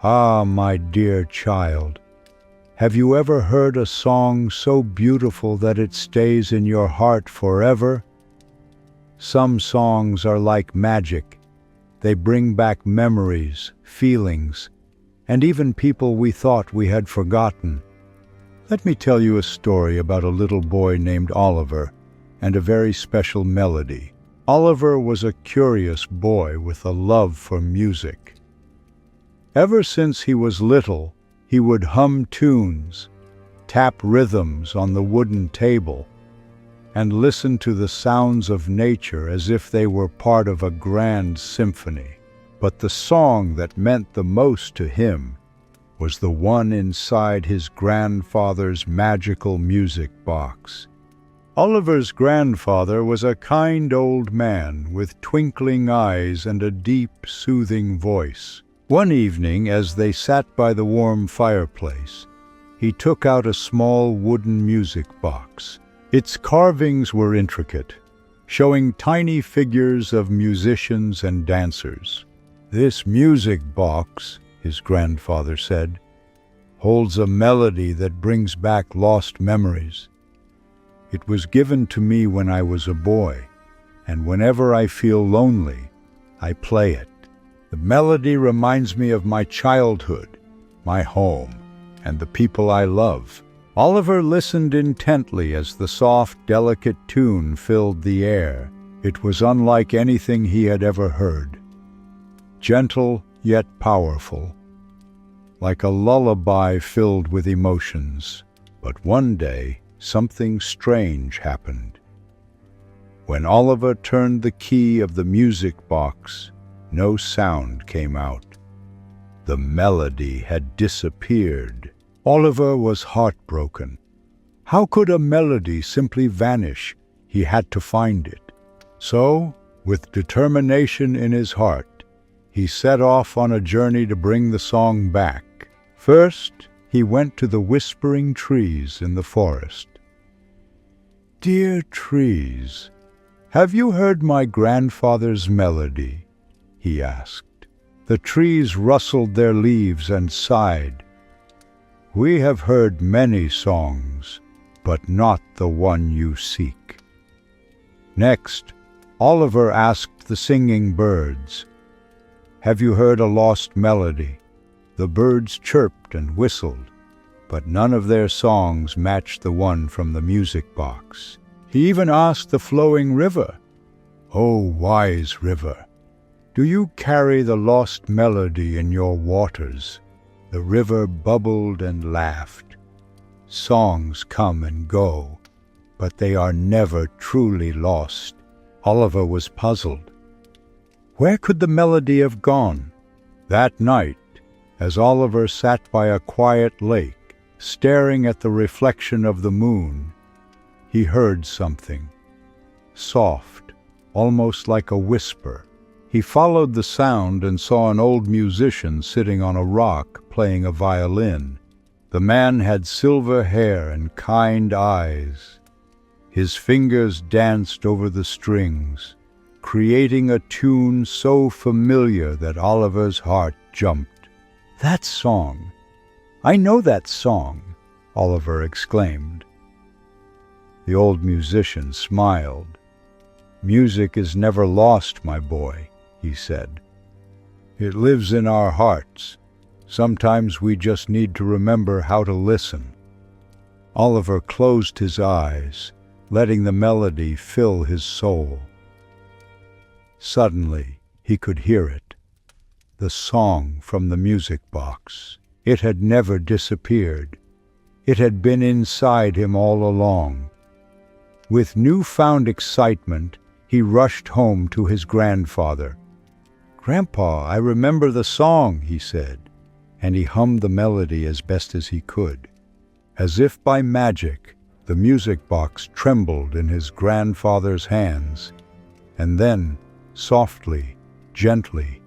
Ah, my dear child, have you ever heard a song so beautiful that it stays in your heart forever? Some songs are like magic. They bring back memories, feelings, and even people we thought we had forgotten. Let me tell you a story about a little boy named Oliver and a very special melody. Oliver was a curious boy with a love for music. Ever since he was little, he would hum tunes, tap rhythms on the wooden table, and listen to the sounds of nature as if they were part of a grand symphony. But the song that meant the most to him was the one inside his grandfather's magical music box. Oliver's grandfather was a kind old man with twinkling eyes and a deep, soothing voice. One evening, as they sat by the warm fireplace, he took out a small wooden music box. Its carvings were intricate, showing tiny figures of musicians and dancers. "This music box," his grandfather said, "holds a melody that brings back lost memories. It was given to me when I was a boy, and whenever I feel lonely, I play it. The melody reminds me of my childhood, my home, and the people I love." Oliver listened intently as the soft, delicate tune filled the air. It was unlike anything he had ever heard. Gentle yet powerful, like a lullaby filled with emotions. But one day, something strange happened. When Oliver turned the key of the music box, no sound came out. The melody had disappeared. Oliver was heartbroken. How could a melody simply vanish? He had to find it. So, with determination in his heart, he set off on a journey to bring the song back. First, he went to the whispering trees in the forest. "Dear trees, have you heard my grandfather's melody?" he asked. The trees rustled their leaves and sighed. "We have heard many songs, but not the one you seek." Next, Oliver asked the singing birds, "Have you heard a lost melody?" The birds chirped and whistled, but none of their songs matched the one from the music box. He even asked the flowing river, "Oh, wise river, do you carry the lost melody in your waters?" The river bubbled and laughed. "Songs come and go, but they are never truly lost." Oliver was puzzled. Where could the melody have gone? That night, as Oliver sat by a quiet lake, staring at the reflection of the moon, he heard something. Soft, almost like a whisper. He followed the sound and saw an old musician sitting on a rock playing a violin. The man had silver hair and kind eyes. His fingers danced over the strings, creating a tune so familiar that Oliver's heart jumped. "That song! I know that song!" Oliver exclaimed. The old musician smiled. "Music is never lost, my boy," he said. "It lives in our hearts. Sometimes we just need to remember how to listen." Oliver closed his eyes, letting the melody fill his soul. Suddenly, he could hear it. The song from the music box. It had never disappeared. It had been inside him all along. With newfound excitement, he rushed home to his grandfather. "Grandpa, I remember the song," he said, and he hummed the melody as best as he could. As if by magic, the music box trembled in his grandfather's hands, and then, softly, gently,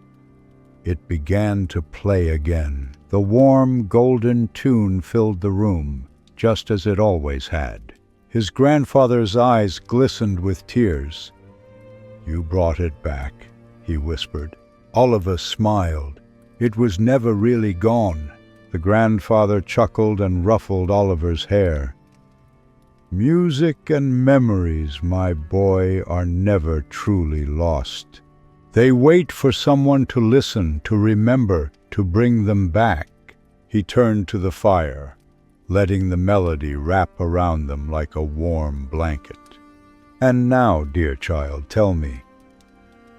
it began to play again. The warm, golden tune filled the room, just as it always had. His grandfather's eyes glistened with tears. "You brought it back," he whispered. Oliver smiled. It was never really gone. The grandfather chuckled and ruffled Oliver's hair. Music and memories, my boy, are never truly lost. They wait for someone to listen, to remember, to bring them back. He turned to the fire, letting the melody wrap around them like a warm blanket. And now, dear child, tell me,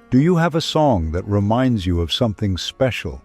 do you have a song that reminds you of something special?